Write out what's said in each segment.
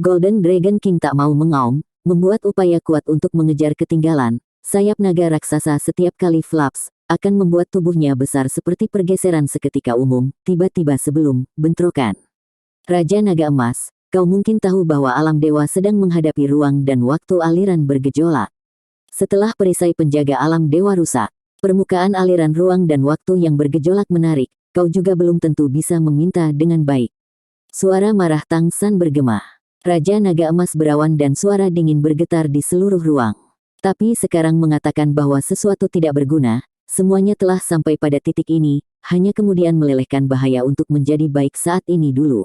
Golden Dragon King tak mau mengaum, membuat upaya kuat untuk mengejar ketinggalan. Sayap naga raksasa setiap kali flaps, akan membuat tubuhnya besar seperti pergeseran seketika umum, tiba-tiba sebelum bentrokan. Raja Naga Emas, kau mungkin tahu bahwa alam dewa sedang menghadapi ruang dan waktu aliran bergejolak. Setelah perisai penjaga alam dewa rusak, permukaan aliran ruang dan waktu yang bergejolak menarik, kau juga belum tentu bisa meminta dengan baik. Suara marah Tang San bergema. Raja Naga Emas berawan dan suara dingin bergetar di seluruh ruang. Tapi sekarang mengatakan bahwa sesuatu tidak berguna, semuanya telah sampai pada titik ini, hanya kemudian melelehkan bahaya untuk menjadi baik saat ini dulu.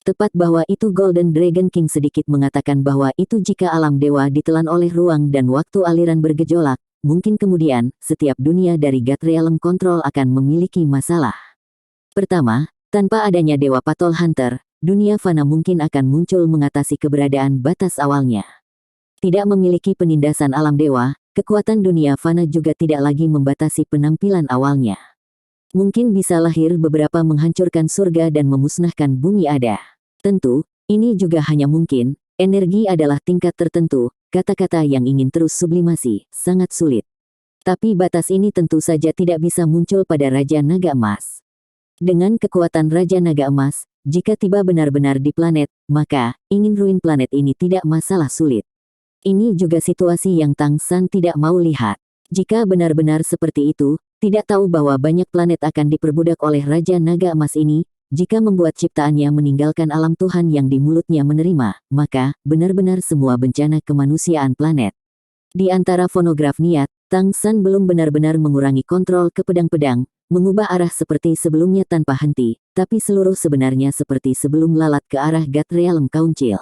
Tepat bahwa itu Golden Dragon King sedikit mengatakan bahwa itu jika alam dewa ditelan oleh ruang dan waktu aliran bergejolak, mungkin kemudian, setiap dunia dari God Realm Control akan memiliki masalah. Pertama, tanpa adanya Dewa Patrol Hunter, dunia fana mungkin akan muncul mengatasi keberadaan batas awalnya. Tidak memiliki penindasan alam dewa, kekuatan dunia fana juga tidak lagi membatasi penampilan awalnya. Mungkin bisa lahir beberapa menghancurkan surga dan memusnahkan bumi ada. Tentu, ini juga hanya mungkin, energi adalah tingkat tertentu, kata-kata yang ingin terus sublimasi, sangat sulit. Tapi batas ini tentu saja tidak bisa muncul pada Raja Naga Emas. Dengan kekuatan Raja Naga Emas, jika tiba benar-benar di planet, maka, ingin ruin planet ini tidak masalah sulit. Ini juga situasi yang Tang San tidak mau lihat. Jika benar-benar seperti itu, tidak tahu bahwa banyak planet akan diperbudak oleh Raja Naga Emas ini, jika membuat ciptaannya meninggalkan alam Tuhan yang di mulutnya menerima, maka, benar-benar semua bencana kemanusiaan planet. Di antara fonograf niat, Tang San belum benar-benar mengurangi kontrol ke pedang-pedang, mengubah arah seperti sebelumnya tanpa henti, tapi seluruh sebenarnya seperti sebelum lalat ke arah God Realm Council.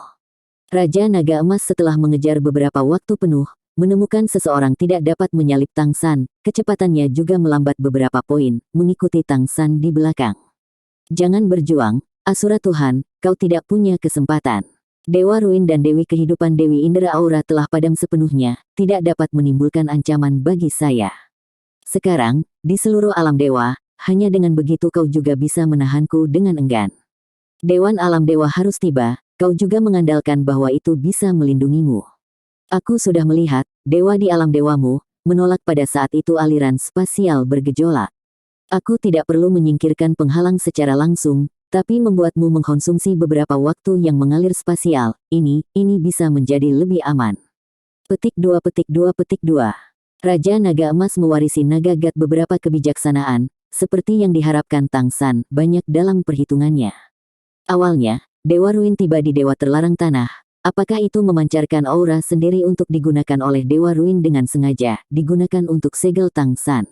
Raja Naga Emas setelah mengejar beberapa waktu penuh, menemukan seseorang tidak dapat menyalip Tang San, kecepatannya juga melambat beberapa poin, mengikuti Tang San di belakang. Jangan berjuang, Asura Tuhan, kau tidak punya kesempatan. Dewa Ruin dan Dewi Kehidupan Dewi Indra Aura telah padam sepenuhnya, tidak dapat menimbulkan ancaman bagi saya. Sekarang, di seluruh alam dewa, hanya dengan begitu kau juga bisa menahanku dengan enggan. Dewan alam dewa harus tiba, kau juga mengandalkan bahwa itu bisa melindungimu. Aku sudah melihat, dewa di alam dewamu, menolak pada saat itu aliran spasial bergejolak. Aku tidak perlu menyingkirkan penghalang secara langsung, tapi membuatmu mengkonsumsi beberapa waktu yang mengalir spasial, ini bisa menjadi lebih aman. Petik 2. Raja Naga Emas mewarisi Naga God beberapa kebijaksanaan, seperti yang diharapkan Tang San, banyak dalam perhitungannya. Awalnya, Dewa Ruin tiba di Dewa Terlarang Tanah. Apakah itu memancarkan aura sendiri untuk digunakan oleh Dewa Ruin dengan sengaja, digunakan untuk segel Tang San?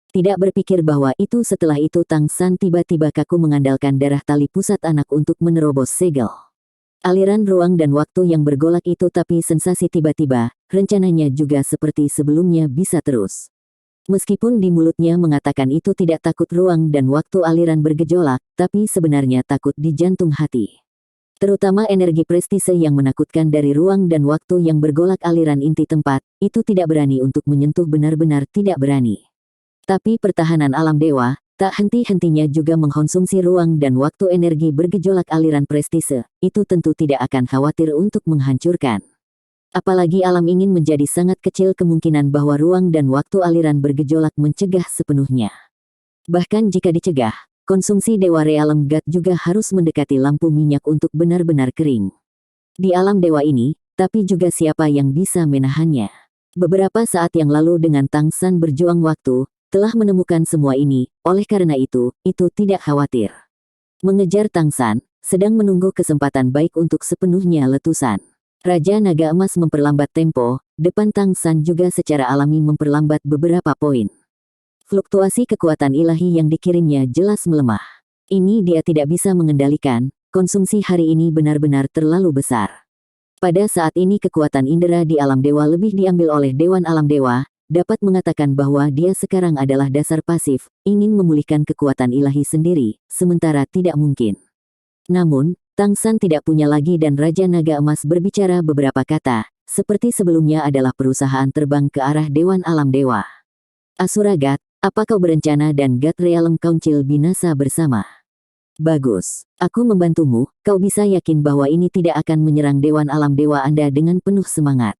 Tidak berpikir bahwa itu setelah itu Tang San tiba-tiba kaku mengandalkan darah tali pusat anak untuk menerobos segel. Aliran ruang dan waktu yang bergolak itu tapi sensasi tiba-tiba, rencananya juga seperti sebelumnya bisa terus. Meskipun di mulutnya mengatakan itu tidak takut ruang dan waktu aliran bergejolak, tapi sebenarnya takut di jantung hati. Terutama energi prestise yang menakutkan dari ruang dan waktu yang bergolak aliran inti tempat, itu tidak berani untuk menyentuh benar-benar tidak berani. Tapi pertahanan alam dewa, tak henti-hentinya juga mengkonsumsi ruang dan waktu energi bergejolak aliran prestise, itu tentu tidak akan khawatir untuk menghancurkan. Apalagi alam ingin menjadi sangat kecil kemungkinan bahwa ruang dan waktu aliran bergejolak mencegah sepenuhnya. Bahkan jika dicegah, konsumsi Dewa Realm God juga harus mendekati lampu minyak untuk benar-benar kering. Di alam dewa ini, tapi juga siapa yang bisa menahannya. Beberapa saat yang lalu dengan Tang San berjuang waktu, telah menemukan semua ini, oleh karena itu tidak khawatir. Mengejar Tang San, sedang menunggu kesempatan baik untuk sepenuhnya letusan. Raja Naga Emas memperlambat tempo, depan Tang San juga secara alami memperlambat beberapa poin. Fluktuasi kekuatan ilahi yang dikirimnya jelas melemah. Ini dia tidak bisa mengendalikan, konsumsi hari ini benar-benar terlalu besar. Pada saat ini kekuatan indera di alam dewa lebih diambil oleh Dewan Alam Dewa, dapat mengatakan bahwa dia sekarang adalah dasar pasif, ingin memulihkan kekuatan ilahi sendiri, sementara tidak mungkin. Namun, Tang San tidak punya lagi dan Raja Naga Emas berbicara beberapa kata, seperti sebelumnya adalah perusahaan terbang ke arah Dewan Alam Dewa. Asura God, apa kau berencana dan God Realm Council binasa bersama? Bagus. Aku membantumu, kau bisa yakin bahwa ini tidak akan menyerang Dewan Alam Dewa Anda dengan penuh semangat.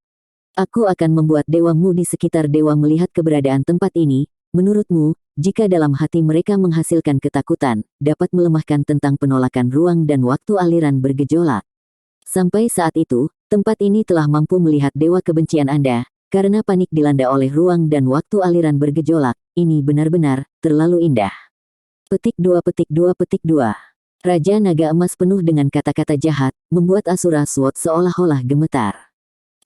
Aku akan membuat dewamu di sekitar dewa melihat keberadaan tempat ini. Menurutmu, jika dalam hati mereka menghasilkan ketakutan, dapat melemahkan tentang penolakan ruang dan waktu aliran bergejolak. Sampai saat itu, tempat ini telah mampu melihat dewa kebencian Anda, karena panik dilanda oleh ruang dan waktu aliran bergejolak. Ini benar-benar terlalu indah. Petik 2 petik 2 petik 2. Raja Naga Emas penuh dengan kata-kata jahat, membuat Asura Sword seolah-olah gemetar.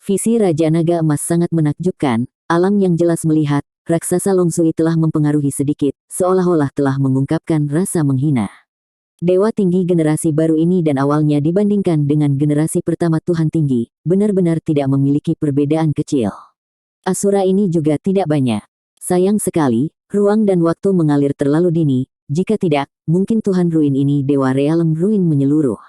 Visi Raja Naga Emas sangat menakjubkan, alam yang jelas melihat, raksasa Long Sui telah mempengaruhi sedikit, seolah-olah telah mengungkapkan rasa menghina. Dewa tinggi generasi baru ini dan awalnya dibandingkan dengan generasi pertama Tuhan tinggi, benar-benar tidak memiliki perbedaan kecil. Asura ini juga tidak banyak. Sayang sekali, ruang dan waktu mengalir terlalu dini, jika tidak, mungkin Tuhan Ruin ini Dewa Realem Ruin menyeluruh.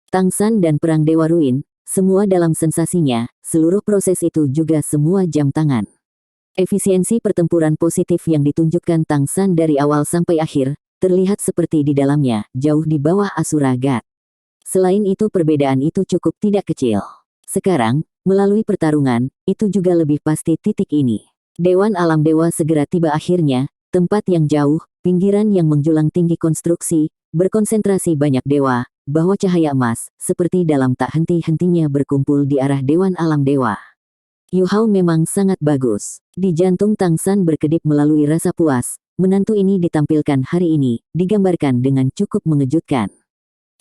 Tangsan dan Perang Dewa Ruin, semua dalam sensasinya, seluruh proses itu juga semua jam tangan. Efisiensi pertempuran positif yang ditunjukkan Tangsan dari awal sampai akhir, terlihat seperti di dalamnya, jauh di bawah Asura God. Selain itu perbedaan itu cukup tidak kecil. Sekarang, melalui pertarungan, itu juga lebih pasti titik ini. Dewan Alam Dewa segera tiba akhirnya, tempat yang jauh, pinggiran yang menjulang tinggi konstruksi, berkonsentrasi banyak dewa, bahwa cahaya emas, seperti dalam tak henti-hentinya berkumpul di arah Dewan Alam Dewa. Yu Hao memang sangat bagus. Di jantung Tangsan berkedip melalui rasa puas, menantu ini ditampilkan hari ini, digambarkan dengan cukup mengejutkan.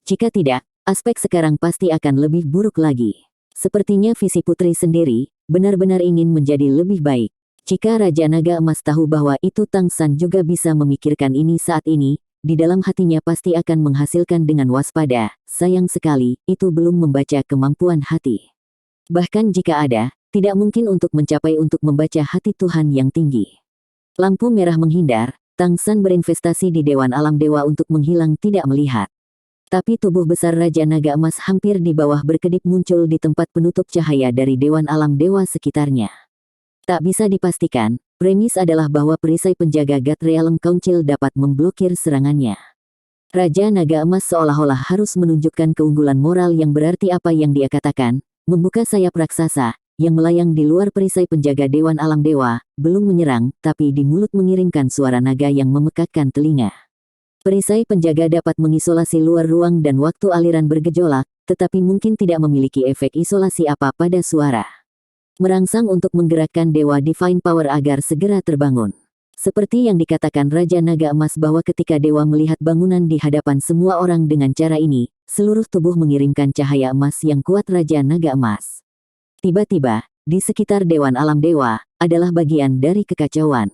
Jika tidak, aspek sekarang pasti akan lebih buruk lagi. Sepertinya visi putri sendiri, benar-benar ingin menjadi lebih baik. Jika Raja Naga Emas tahu bahwa itu Tangsan juga bisa memikirkan ini saat ini, di dalam hatinya pasti akan menghasilkan dengan waspada. Sayang sekali, itu belum membaca kemampuan hati. Bahkan jika ada, tidak mungkin untuk mencapai untuk membaca hati Tuhan yang tinggi. Lampu merah menghindar, Tangsan berinvestasi di Dewan Alam Dewa untuk menghilang tidak melihat. Tapi tubuh besar Raja Naga Emas hampir di bawah berkedip muncul di tempat penutup cahaya dari Dewan Alam Dewa sekitarnya. Tak bisa dipastikan, premis adalah bahwa perisai penjaga God Realm Council dapat memblokir serangannya. Raja Naga Emas seolah-olah harus menunjukkan keunggulan moral yang berarti apa yang dia katakan, membuka sayap raksasa, yang melayang di luar perisai penjaga Dewan Alam Dewa, belum menyerang, tapi di mulut mengirimkan suara naga yang memekakkan telinga. Perisai penjaga dapat mengisolasi luar ruang dan waktu aliran bergejolak, tetapi mungkin tidak memiliki efek isolasi apa pada suara. Merangsang untuk menggerakkan Dewa Divine Power agar segera terbangun. Seperti yang dikatakan Raja Naga Emas bahwa ketika Dewa melihat bangunan di hadapan semua orang dengan cara ini, seluruh tubuh mengirimkan cahaya emas yang kuat Raja Naga Emas. Tiba-tiba, di sekitar Dewan Alam Dewa, adalah bagian dari kekacauan.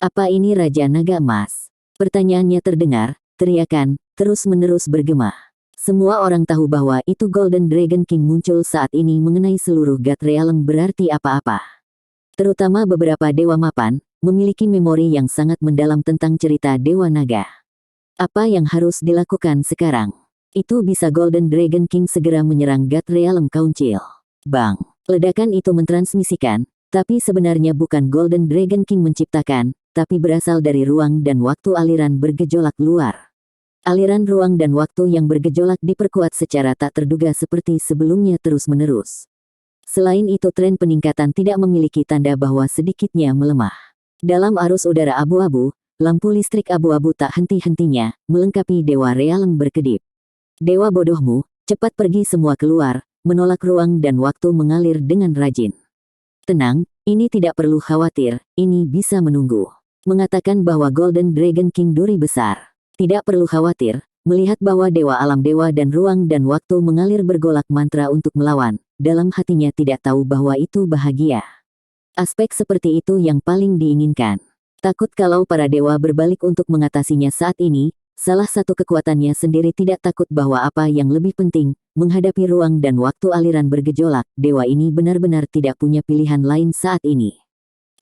Apa ini Raja Naga Emas? Pertanyaannya terdengar, teriakan, terus-menerus bergema. Semua orang tahu bahwa itu Golden Dragon King muncul saat ini mengenai seluruh God Realm berarti apa-apa. Terutama beberapa dewa mapan, memiliki memori yang sangat mendalam tentang cerita Dewa Naga. Apa yang harus dilakukan sekarang? Itu bisa Golden Dragon King segera menyerang God Realm Council. Bang! Ledakan itu mentransmisikan, tapi sebenarnya bukan Golden Dragon King menciptakan, tapi berasal dari ruang dan waktu aliran bergejolak luar. Aliran ruang dan waktu yang bergejolak diperkuat secara tak terduga seperti sebelumnya terus-menerus. Selain itu tren peningkatan tidak memiliki tanda bahwa sedikitnya melemah. Dalam arus udara abu-abu, lampu listrik abu-abu tak henti-hentinya, melengkapi Dewa Realem berkedip. Dewa bodohmu, cepat pergi semua keluar, menolak ruang dan waktu mengalir dengan rajin. Tenang, ini tidak perlu khawatir, ini bisa menunggu. Mengatakan bahwa Golden Dragon King duri besar. Tidak perlu khawatir, melihat bahwa Dewa Alam Dewa dan ruang dan waktu mengalir bergolak mantra untuk melawan, dalam hatinya tidak tahu bahwa itu bahagia. Aspek seperti itu yang paling diinginkan. Takut kalau para dewa berbalik untuk mengatasinya saat ini, salah satu kekuatannya sendiri tidak takut bahwa apa yang lebih penting, menghadapi ruang dan waktu aliran bergejolak, dewa ini benar-benar tidak punya pilihan lain saat ini.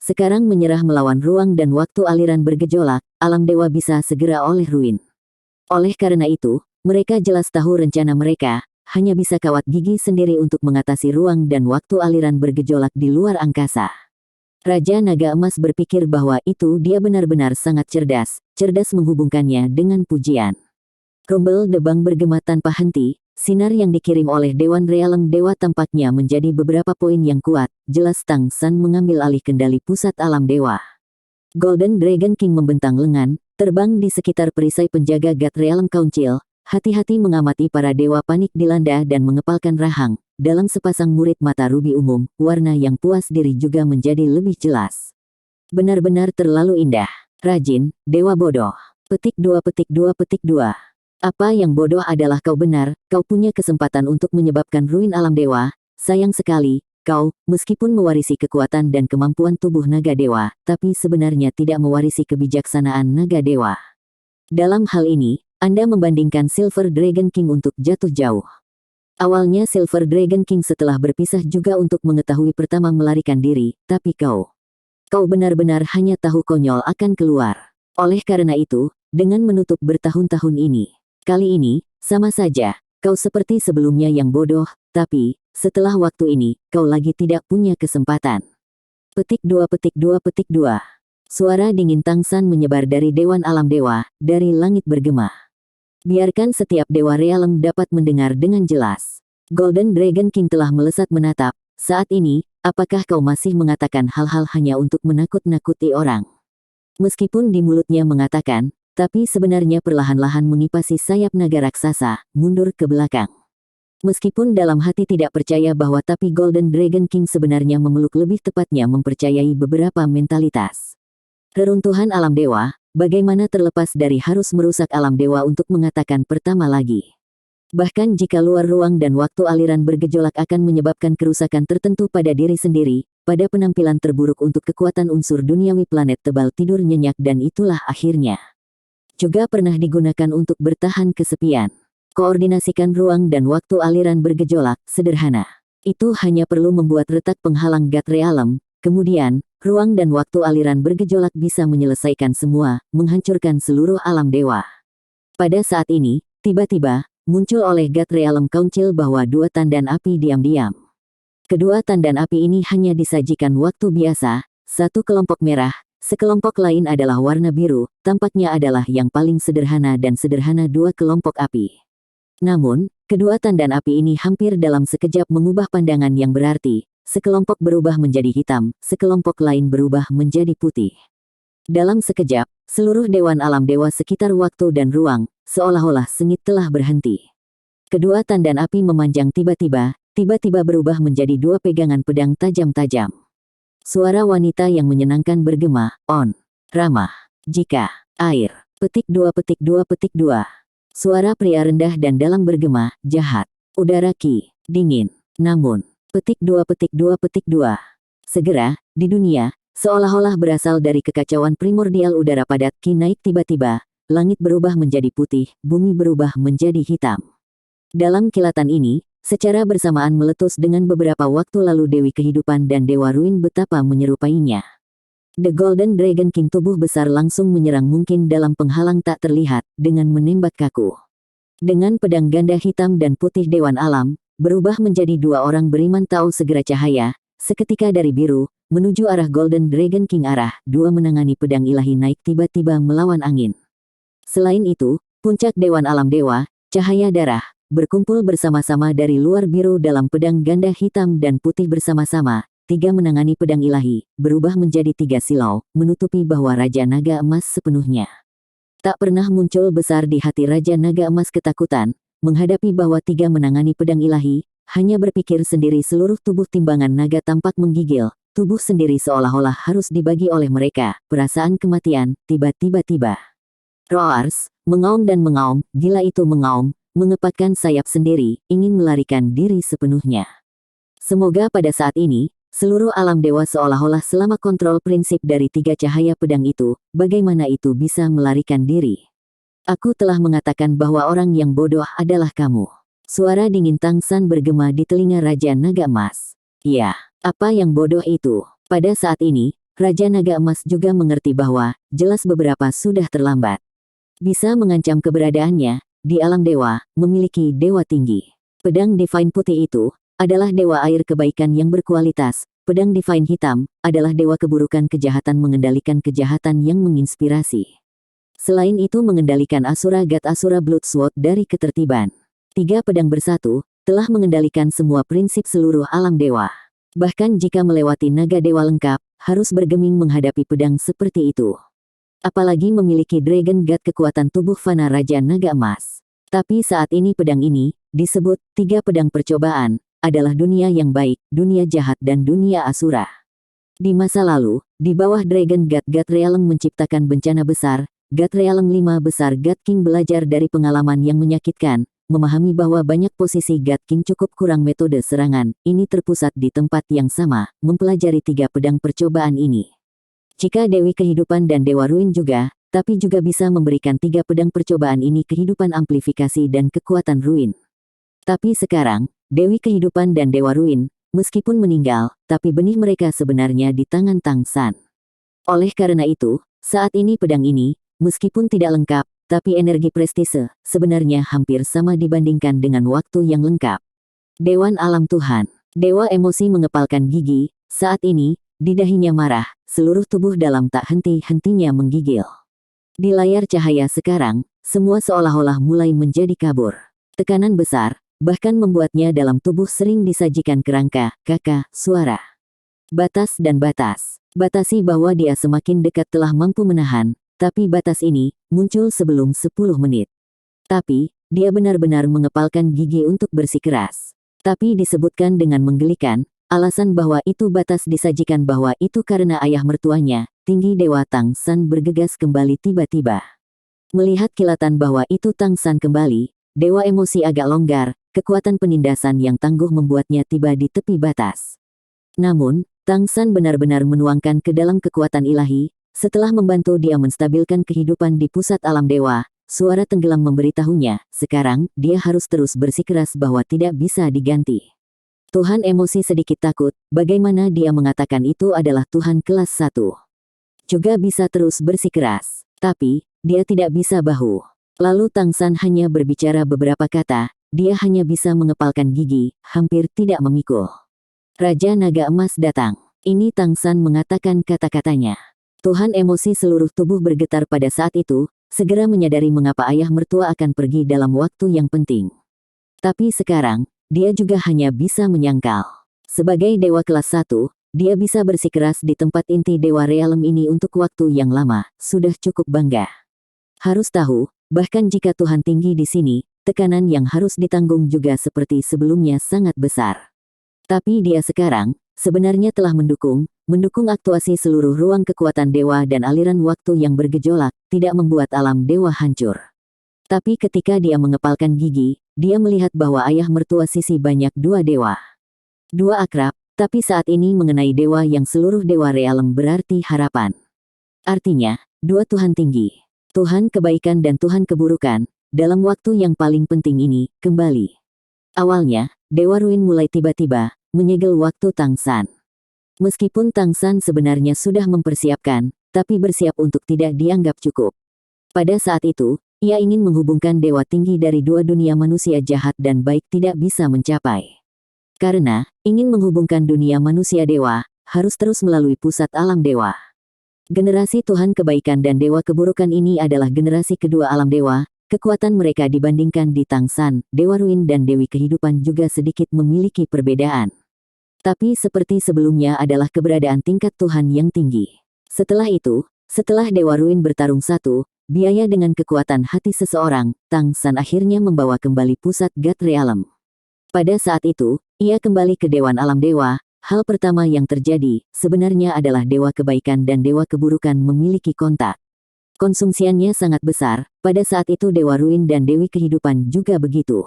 Sekarang menyerah melawan ruang dan waktu aliran bergejolak, alam dewa bisa segera oleh ruin. Oleh karena itu, mereka jelas tahu rencana mereka, hanya bisa kawat gigi sendiri untuk mengatasi ruang dan waktu aliran bergejolak di luar angkasa. Raja Naga Emas berpikir bahwa itu dia benar-benar sangat cerdas, cerdas menghubungkannya dengan pujian. Rumble Debang bergema tanpa henti, sinar yang dikirim oleh Dewan Realem Dewa tampaknya menjadi beberapa poin yang kuat, jelas Tang San mengambil alih kendali pusat alam dewa. Golden Dragon King membentang lengan, terbang di sekitar perisai penjaga God Realm Council, hati-hati mengamati para dewa panik dilanda dan mengepalkan rahang. Dalam sepasang murid mata rubi umum, warna yang puas diri juga menjadi lebih jelas. Benar-benar terlalu indah. Rajin, dewa bodoh. Petik 2 petik 2 petik 2. Apa yang bodoh adalah kau benar, kau punya kesempatan untuk menyebabkan ruin alam dewa. Sayang sekali, kau, meskipun mewarisi kekuatan dan kemampuan tubuh naga dewa, tapi sebenarnya tidak mewarisi kebijaksanaan naga dewa. Dalam hal ini, Anda membandingkan Silver Dragon King untuk jatuh jauh. Awalnya Silver Dragon King setelah berpisah juga untuk mengetahui pertama melarikan diri, tapi kau benar-benar hanya tahu konyol akan keluar. Oleh karena itu, dengan menutup bertahun-tahun ini, kali ini, sama saja, kau seperti sebelumnya yang bodoh, tapi, setelah waktu ini, kau lagi tidak punya kesempatan. Petik 2 petik 2 petik 2. Suara dingin Tang San menyebar dari Dewan Alam Dewa, dari langit bergema. Biarkan setiap dewa realem dapat mendengar dengan jelas. Golden Dragon King telah melesat menatap. Saat ini, apakah kau masih mengatakan hal-hal hanya untuk menakut-nakuti orang? Meskipun di mulutnya mengatakan, tapi sebenarnya perlahan-lahan mengipasi sayap naga raksasa, mundur ke belakang. Meskipun dalam hati tidak percaya bahwa tapi Golden Dragon King sebenarnya memeluk, lebih tepatnya mempercayai beberapa mentalitas. Reruntuhan alam dewa, bagaimana terlepas dari harus merusak alam dewa untuk mengatakan pertama lagi. Bahkan jika luar ruang dan waktu aliran bergejolak akan menyebabkan kerusakan tertentu pada diri sendiri, pada penampilan terburuk untuk kekuatan unsur duniawi planet tebal tidur nyenyak, dan itulah akhirnya. Juga pernah digunakan untuk bertahan kesepian. Koordinasikan ruang dan waktu aliran bergejolak, sederhana. Itu hanya perlu membuat retak penghalang God Realem, kemudian, ruang dan waktu aliran bergejolak bisa menyelesaikan semua, menghancurkan seluruh alam dewa. Pada saat ini, tiba-tiba, muncul oleh God Realem Council bahwa dua tandan api diam-diam. Kedua tandan api ini hanya disajikan waktu biasa, satu kelompok merah, sekelompok lain adalah warna biru, tampaknya adalah yang paling sederhana dan sederhana dua kelompok api. Namun, kedua tandan api ini hampir dalam sekejap mengubah pandangan yang berarti. Sekelompok berubah menjadi hitam, sekelompok lain berubah menjadi putih. Dalam sekejap, seluruh dewan alam dewa sekitar waktu dan ruang, seolah-olah sengit telah berhenti. Kedua tandan api memanjang tiba-tiba berubah menjadi dua pegangan pedang tajam-tajam. Suara wanita yang menyenangkan bergema, on, ramah, jika, air, petik 2 petik 2 petik 2. Suara pria rendah dan dalam bergema, jahat, udara ki, dingin, namun, petik 2 petik 2 petik 2. Segera, di dunia, seolah-olah berasal dari kekacauan primordial udara padat ki naik tiba-tiba, langit berubah menjadi putih, bumi berubah menjadi hitam. Dalam kilatan ini, secara bersamaan meletus dengan beberapa waktu lalu Dewi Kehidupan dan Dewa Ruin betapa menyerupainya. The Golden Dragon King tubuh besar langsung menyerang mungkin dalam penghalang tak terlihat, dengan menembak kaku. Dengan pedang ganda hitam dan putih Dewan Alam, berubah menjadi dua orang beriman tahu segera cahaya, seketika dari biru, menuju arah Golden Dragon King arah, dua menangani pedang ilahi naik tiba-tiba melawan angin. Selain itu, puncak Dewan Alam Dewa, cahaya darah, berkumpul bersama-sama dari luar biru dalam pedang ganda hitam dan putih bersama-sama, tiga menangani pedang ilahi, berubah menjadi tiga silau, menutupi bahwa Raja Naga Emas sepenuhnya. Tak pernah muncul besar di hati Raja Naga Emas ketakutan, menghadapi bahwa tiga menangani pedang ilahi, hanya berpikir sendiri seluruh tubuh timbangan naga tampak menggigil, tubuh sendiri seolah-olah harus dibagi oleh mereka, perasaan kematian, tiba-tiba. Roars, mengaum dan mengaum, gila itu mengaum, mengepatkan sayap sendiri, ingin melarikan diri sepenuhnya. Semoga pada saat ini, seluruh alam dewa seolah-olah selama kontrol prinsip dari tiga cahaya pedang itu, bagaimana itu bisa melarikan diri. Aku telah mengatakan bahwa orang yang bodoh adalah kamu. Suara dingin Tang San bergema di telinga Raja Naga Emas. Ya, apa yang bodoh itu? Pada saat ini, Raja Naga Emas juga mengerti bahwa, jelas beberapa sudah terlambat. Bisa mengancam keberadaannya, di alam dewa, memiliki dewa tinggi. Pedang Divine putih itu, adalah dewa air kebaikan yang berkualitas, pedang Divine hitam, adalah dewa keburukan kejahatan mengendalikan kejahatan yang menginspirasi. Selain itu mengendalikan Asura God Asura Blood Sword dari ketertiban. 3 pedang bersatu, telah mengendalikan semua prinsip seluruh alam dewa. Bahkan jika melewati naga dewa lengkap, harus bergeming menghadapi pedang seperti itu. Apalagi memiliki Dragon God kekuatan tubuh fana Raja Naga Emas. Tapi saat ini pedang ini, disebut 3 pedang percobaan, adalah dunia yang baik, dunia jahat dan dunia Asura. Di masa lalu, di bawah Dragon God God Realm menciptakan bencana besar, God Realm 5 besar God King belajar dari pengalaman yang menyakitkan, memahami bahwa banyak posisi God King cukup kurang metode serangan, ini terpusat di tempat yang sama, mempelajari 3 pedang percobaan ini. Jika Dewi Kehidupan dan Dewa Ruin juga, tapi juga bisa memberikan 3 pedang percobaan ini kehidupan amplifikasi dan kekuatan ruin. Tapi sekarang, Dewi Kehidupan dan Dewa Ruin, meskipun meninggal, tapi benih mereka sebenarnya di tangan Tang San. Oleh karena itu, saat ini pedang ini, meskipun tidak lengkap, tapi energi prestise, sebenarnya hampir sama dibandingkan dengan waktu yang lengkap. Dewan Alam Tuhan. Dewa emosi mengepalkan gigi, saat ini, di dahinya marah, seluruh tubuh dalam tak henti-hentinya menggigil. Di layar cahaya sekarang, semua seolah-olah mulai menjadi kabur. Tekanan besar, bahkan membuatnya dalam tubuh sering disajikan kerangka, suara. Batas dan batas. Batasi bahwa dia semakin dekat telah mampu menahan, tapi batas ini muncul sebelum 10 menit. Tapi, dia benar-benar mengepalkan gigi untuk bersikeras. Tapi disebutkan dengan menggelikan, alasan bahwa itu batas disajikan bahwa itu karena ayah mertuanya, tinggi Dewa Tang San bergegas kembali tiba-tiba. Melihat kilatan bahwa itu Tang San kembali, Dewa emosi agak longgar, kekuatan penindasan yang tangguh membuatnya tiba di tepi batas. Namun, Tang San benar-benar menuangkan ke dalam kekuatan ilahi. Setelah membantu dia menstabilkan kehidupan di pusat alam dewa, suara tenggelam memberitahunya, sekarang, dia harus terus bersikeras bahwa tidak bisa diganti. Tuhan emosi sedikit takut, bagaimana dia mengatakan itu adalah Tuhan kelas 1. Juga bisa terus bersikeras. Tapi, dia tidak bisa bahu. Lalu Tang San hanya berbicara beberapa kata, dia hanya bisa mengepalkan gigi, hampir tidak memikul. Raja Naga Emas datang. Ini Tang San mengatakan kata-katanya. Tuhan emosi seluruh tubuh bergetar pada saat itu, segera menyadari mengapa ayah mertua akan pergi dalam waktu yang penting. Tapi sekarang, dia juga hanya bisa menyangkal. Sebagai dewa kelas 1, dia bisa bersikeras di tempat inti Dewa Realm ini untuk waktu yang lama, sudah cukup bangga. Harus tahu, bahkan jika Tuhan tinggi di sini, tekanan yang harus ditanggung juga seperti sebelumnya sangat besar. Tapi dia sekarang, sebenarnya telah mendukung aktuasi seluruh ruang kekuatan dewa dan aliran waktu yang bergejolak, tidak membuat alam dewa hancur. Tapi ketika dia mengepalkan gigi, dia melihat bahwa ayah mertua sisi banyak 2 dewa. 2 akrab, tapi saat ini mengenai dewa yang seluruh dewa realem berarti harapan. Artinya, 2 Tuhan tinggi. Tuhan kebaikan dan Tuhan keburukan, dalam waktu yang paling penting ini, kembali. Awalnya, Dewa Ruin mulai tiba-tiba menyegel waktu Tang San. Meskipun Tang San sebenarnya sudah mempersiapkan, tapi bersiap untuk tidak dianggap cukup. Pada saat itu, ia ingin menghubungkan dewa tinggi dari 2 dunia manusia jahat dan baik tidak bisa mencapai. Karena, ingin menghubungkan dunia manusia dewa, harus terus melalui pusat alam dewa. Generasi Tuhan kebaikan dan dewa keburukan ini adalah generasi kedua alam dewa, kekuatan mereka dibandingkan di Tang San, Dewa Ruin dan Dewi Kehidupan juga sedikit memiliki perbedaan. Tapi seperti sebelumnya adalah keberadaan tingkat Tuhan yang tinggi. Setelah itu, setelah Dewa Ruin bertarung satu, biaya dengan kekuatan hati seseorang, Tang San akhirnya membawa kembali pusat God Realm. Pada saat itu, ia kembali ke Dewan Alam Dewa. Hal pertama yang terjadi, sebenarnya adalah Dewa Kebaikan dan Dewa Keburukan memiliki kontak. Konsumsiannya sangat besar, pada saat itu Dewa Ruin dan Dewi Kehidupan juga begitu.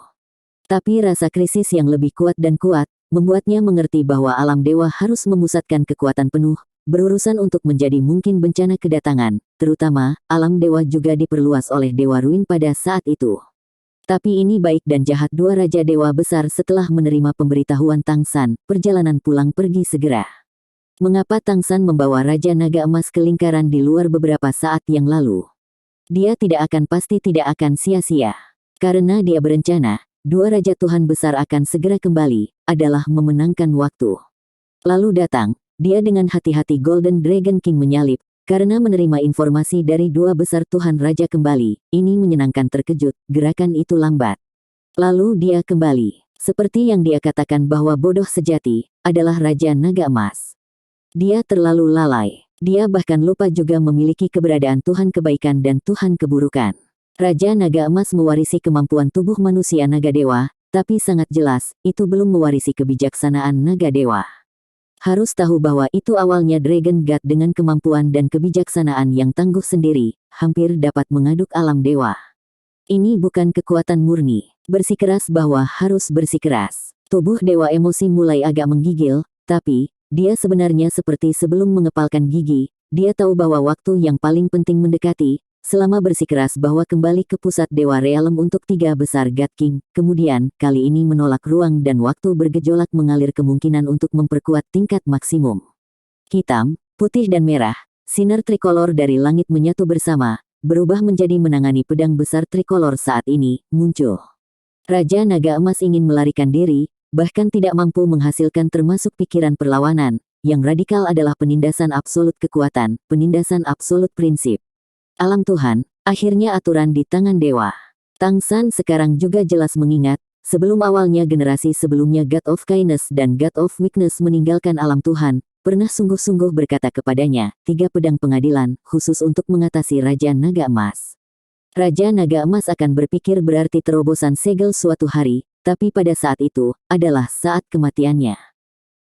Tapi rasa krisis yang lebih kuat dan kuat, membuatnya mengerti bahwa alam dewa harus memusatkan kekuatan penuh, berurusan untuk menjadi mungkin bencana kedatangan, terutama, alam dewa juga diperluas oleh Dewa Ruin pada saat itu. Tapi ini baik dan jahat 2 raja dewa besar setelah menerima pemberitahuan Tang San, perjalanan pulang pergi segera. Mengapa Tang San membawa Raja Naga Emas ke lingkaran di luar beberapa saat yang lalu? Dia tidak akan sia-sia. Karena dia berencana, 2 Raja Tuhan Besar akan segera kembali, adalah memenangkan waktu. Lalu datang, dia dengan hati-hati Golden Dragon King menyalip, Karena menerima informasi dari dua besar Tuhan Raja kembali, ini menyenangkan terkejut, gerakan itu lambat. Lalu dia kembali. Seperti yang dia katakan bahwa bodoh sejati adalah Raja Naga Emas. Dia terlalu lalai. Dia bahkan lupa juga memiliki keberadaan Tuhan kebaikan dan Tuhan keburukan. Raja Naga Emas mewarisi kemampuan tubuh manusia naga dewa, tapi sangat jelas, itu belum mewarisi kebijaksanaan naga dewa. Harus tahu bahwa itu awalnya Dragon God dengan kemampuan dan kebijaksanaan yang tangguh sendiri, hampir dapat mengaduk alam dewa. Ini bukan kekuatan murni. Bersikeras bahwa harus bersikeras. Tubuh dewa emosi mulai agak menggigil, tapi dia sebenarnya seperti sebelum mengepalkan gigi. Dia tahu bahwa waktu yang paling penting mendekati, selama bersikeras bahwa kembali ke pusat Dewa Realm untuk tiga besar God King. Kemudian, kali ini menolak ruang dan waktu bergejolak mengalir kemungkinan untuk memperkuat tingkat maksimum. Hitam, putih dan merah, sinar trikolor dari langit menyatu bersama, berubah menjadi menangani pedang besar trikolor saat ini, muncul. Raja Naga Emas ingin melarikan diri, bahkan tidak mampu menghasilkan termasuk pikiran perlawanan, yang radikal adalah penindasan absolut kekuatan, penindasan absolut prinsip. Alam Tuhan, akhirnya aturan di tangan dewa. Tang San sekarang juga jelas mengingat, sebelum awalnya generasi sebelumnya God of Kindness dan God of Weakness meninggalkan alam Tuhan, pernah sungguh-sungguh berkata kepadanya, 3 pedang pengadilan, khusus untuk mengatasi Raja Naga Emas. Raja Naga Emas akan berpikir berarti terobosan segel suatu hari, tapi pada saat itu, adalah saat kematiannya.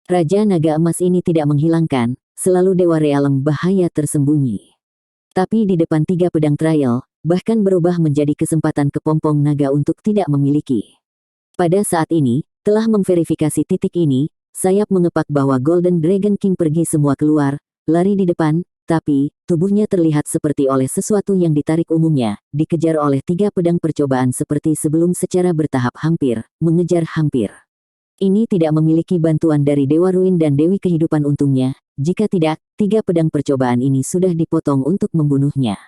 Raja Naga Emas ini tidak menghilangkan, selalu Dewa Realem bahaya tersembunyi. Tapi di depan 3 pedang trial, bahkan berubah menjadi kesempatan kepompong naga untuk tidak memiliki. Pada saat ini, telah memverifikasi titik ini, sayap mengepak bahwa Golden Dragon King pergi semua keluar, lari di depan, tapi, tubuhnya terlihat seperti oleh sesuatu yang ditarik umumnya, dikejar oleh 3 pedang percobaan seperti sebelum secara bertahap hampir, mengejar hampir. Ini tidak memiliki bantuan dari Dewa Ruin dan Dewi Kehidupan untungnya, jika tidak, 3 pedang percobaan ini sudah dipotong untuk membunuhnya.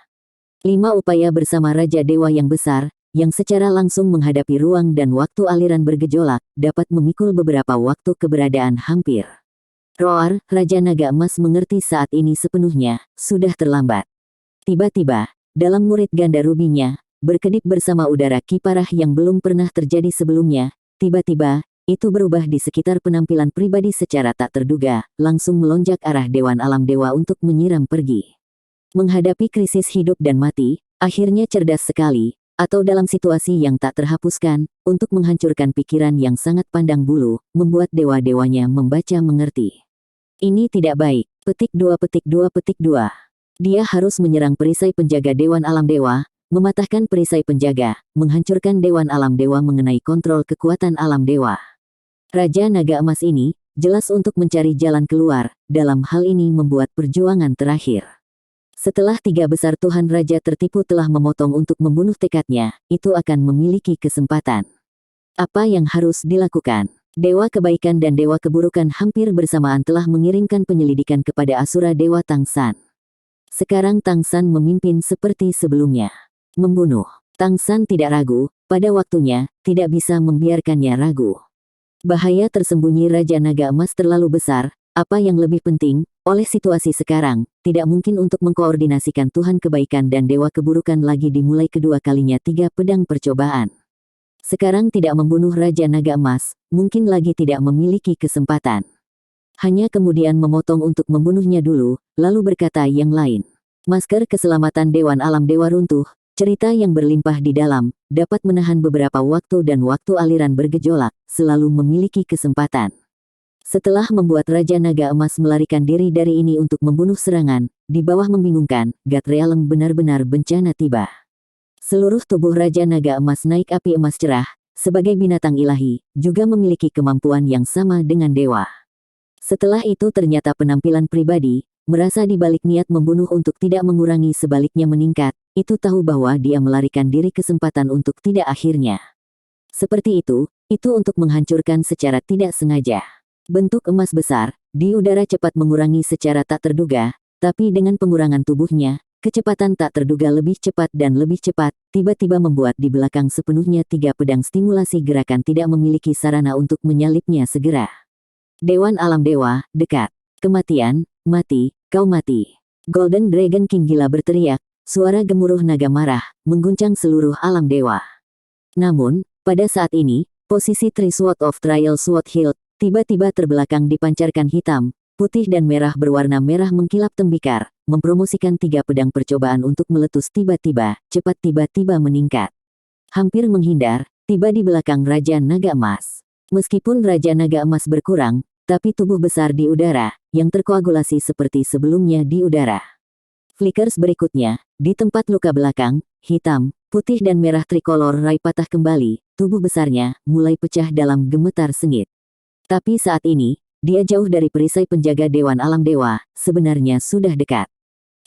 5 upaya bersama Raja Dewa yang besar, yang secara langsung menghadapi ruang dan waktu aliran bergejolak, dapat memikul beberapa waktu keberadaan hampir. Roar, Raja Naga Emas mengerti saat ini sepenuhnya, sudah terlambat. Tiba-tiba, dalam murid ganda rubinya, berkedip bersama udara kiparah yang belum pernah terjadi sebelumnya, tiba-tiba, itu berubah di sekitar penampilan pribadi secara tak terduga, langsung melonjak arah Dewan Alam Dewa untuk menyiram pergi. Menghadapi krisis hidup dan mati, akhirnya cerdas sekali, atau dalam situasi yang tak terhapuskan, untuk menghancurkan pikiran yang sangat pandang bulu, membuat dewa-dewanya membaca mengerti. Ini tidak baik. Petik 2 petik 2 petik 2. Dia harus menyerang perisai penjaga Dewan Alam Dewa, mematahkan perisai penjaga, menghancurkan Dewan Alam Dewa mengenai kontrol kekuatan alam dewa. Raja Naga Emas ini, jelas untuk mencari jalan keluar, dalam hal ini membuat perjuangan terakhir. Setelah 3 besar Tuhan Raja tertipu telah memotong untuk membunuh tekadnya, itu akan memiliki kesempatan. Apa yang harus dilakukan? Dewa Kebaikan dan Dewa Keburukan hampir bersamaan telah mengirimkan penyelidikan kepada Asura Dewa Tang San. Sekarang Tang San memimpin seperti sebelumnya. Membunuh. Tang San tidak ragu, pada waktunya, tidak bisa membiarkannya ragu. Bahaya tersembunyi Raja Naga Emas terlalu besar, apa yang lebih penting, oleh situasi sekarang, tidak mungkin untuk mengkoordinasikan Tuhan Kebaikan dan Dewa Keburukan lagi dimulai kedua kalinya 3 pedang percobaan. Sekarang tidak membunuh Raja Naga Emas, mungkin lagi tidak memiliki kesempatan. Hanya kemudian memotong untuk membunuhnya dulu, lalu berkata yang lain. Masker keselamatan Dewan Alam Dewa runtuh, cerita yang berlimpah di dalam, dapat menahan beberapa waktu dan waktu aliran bergejolak, selalu memiliki kesempatan. Setelah membuat Raja Naga Emas melarikan diri dari ini untuk membunuh serangan, di bawah membingungkan, God Realm benar-benar bencana tiba. Seluruh tubuh Raja Naga Emas naik api emas cerah, sebagai binatang ilahi, juga memiliki kemampuan yang sama dengan dewa. Setelah itu ternyata penampilan pribadi, merasa dibalik niat membunuh untuk tidak mengurangi sebaliknya meningkat, itu tahu bahwa dia melarikan diri kesempatan untuk tidak akhirnya. Seperti itu untuk menghancurkan secara tidak sengaja. Bentuk emas besar, di udara cepat mengurangi secara tak terduga, tapi dengan pengurangan tubuhnya, kecepatan tak terduga lebih cepat dan lebih cepat, tiba-tiba membuat di belakang sepenuhnya 3 pedang stimulasi gerakan tidak memiliki sarana untuk menyalipnya segera. Dewan Alam Dewa, dekat. Kematian, mati, kau mati. Golden Dragon King gila berteriak, suara gemuruh naga marah, mengguncang seluruh alam dewa. Namun, pada saat ini, posisi Three Sword of Trial Sword Hilt, tiba-tiba terbelakang dipancarkan hitam, putih dan merah berwarna merah mengkilap tembikar, mempromosikan 3 pedang percobaan untuk meletus tiba-tiba, cepat tiba-tiba meningkat. Hampir menghindar, tiba di belakang Raja Naga Emas. Meskipun Raja Naga Emas berkurang, tapi tubuh besar di udara, yang terkoagulasi seperti sebelumnya di udara. Flickers berikutnya, di tempat luka belakang, hitam, putih dan merah trikolor rai patah kembali, tubuh besarnya mulai pecah dalam gemetar sengit. Tapi saat ini, dia jauh dari perisai penjaga Dewan Alam Dewa, sebenarnya sudah dekat.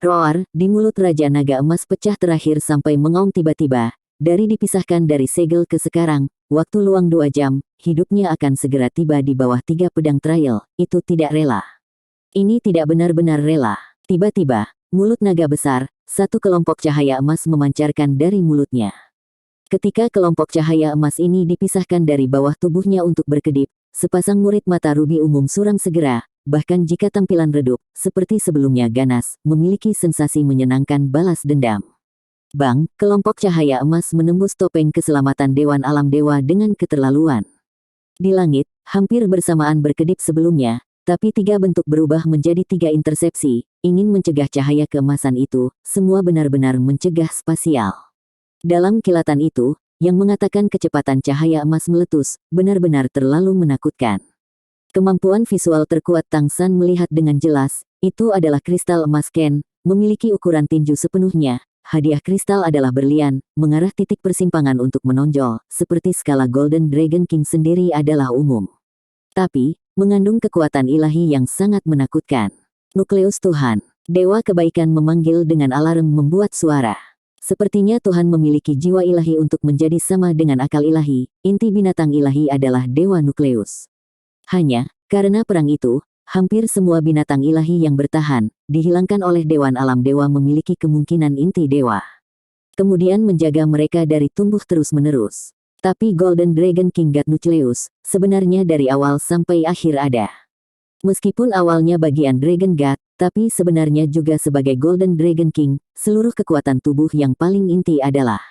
Roar, di mulut Raja Naga Emas pecah terakhir sampai mengaum tiba-tiba, dari dipisahkan dari segel ke sekarang, waktu luang 2 jam, hidupnya akan segera tiba di bawah 3 pedang trial, itu tidak rela. Ini tidak benar-benar rela. Tiba-tiba, mulut naga besar, satu kelompok cahaya emas memancarkan dari mulutnya. Ketika kelompok cahaya emas ini dipisahkan dari bawah tubuhnya untuk berkedip, sepasang murid mata rubi umum suram segera, bahkan jika tampilan redup, seperti sebelumnya ganas, memiliki sensasi menyenangkan balas dendam. Bang, kelompok cahaya emas menembus topeng keselamatan Dewan Alam Dewa dengan keterlaluan. Di langit, hampir bersamaan berkedip sebelumnya, tapi 3 bentuk berubah menjadi 3 intersepsi, ingin mencegah cahaya keemasan itu, semua benar-benar mencegah spasial. Dalam kilatan itu, yang mengatakan kecepatan cahaya emas meletus, benar-benar terlalu menakutkan. Kemampuan visual terkuat Tang San melihat dengan jelas, itu adalah kristal emas Ken, memiliki ukuran tinju sepenuhnya. Hadiah kristal adalah berlian, mengarah titik persimpangan untuk menonjol, seperti skala Golden Dragon King sendiri adalah umum. Tapi, mengandung kekuatan ilahi yang sangat menakutkan. Nukleus Tuhan, Dewa Kebaikan memanggil dengan alarm membuat suara. Sepertinya Tuhan memiliki jiwa ilahi untuk menjadi sama dengan akal ilahi, inti binatang ilahi adalah Dewa Nukleus. Hanya, karena perang itu, hampir semua binatang ilahi yang bertahan, dihilangkan oleh Dewan Alam Dewa memiliki kemungkinan inti dewa. Kemudian menjaga mereka dari tumbuh terus-menerus. Tapi Golden Dragon King God Nucleus, sebenarnya dari awal sampai akhir ada. Meskipun awalnya bagian Dragon God, tapi sebenarnya juga sebagai Golden Dragon King, seluruh kekuatan tubuh yang paling inti adalah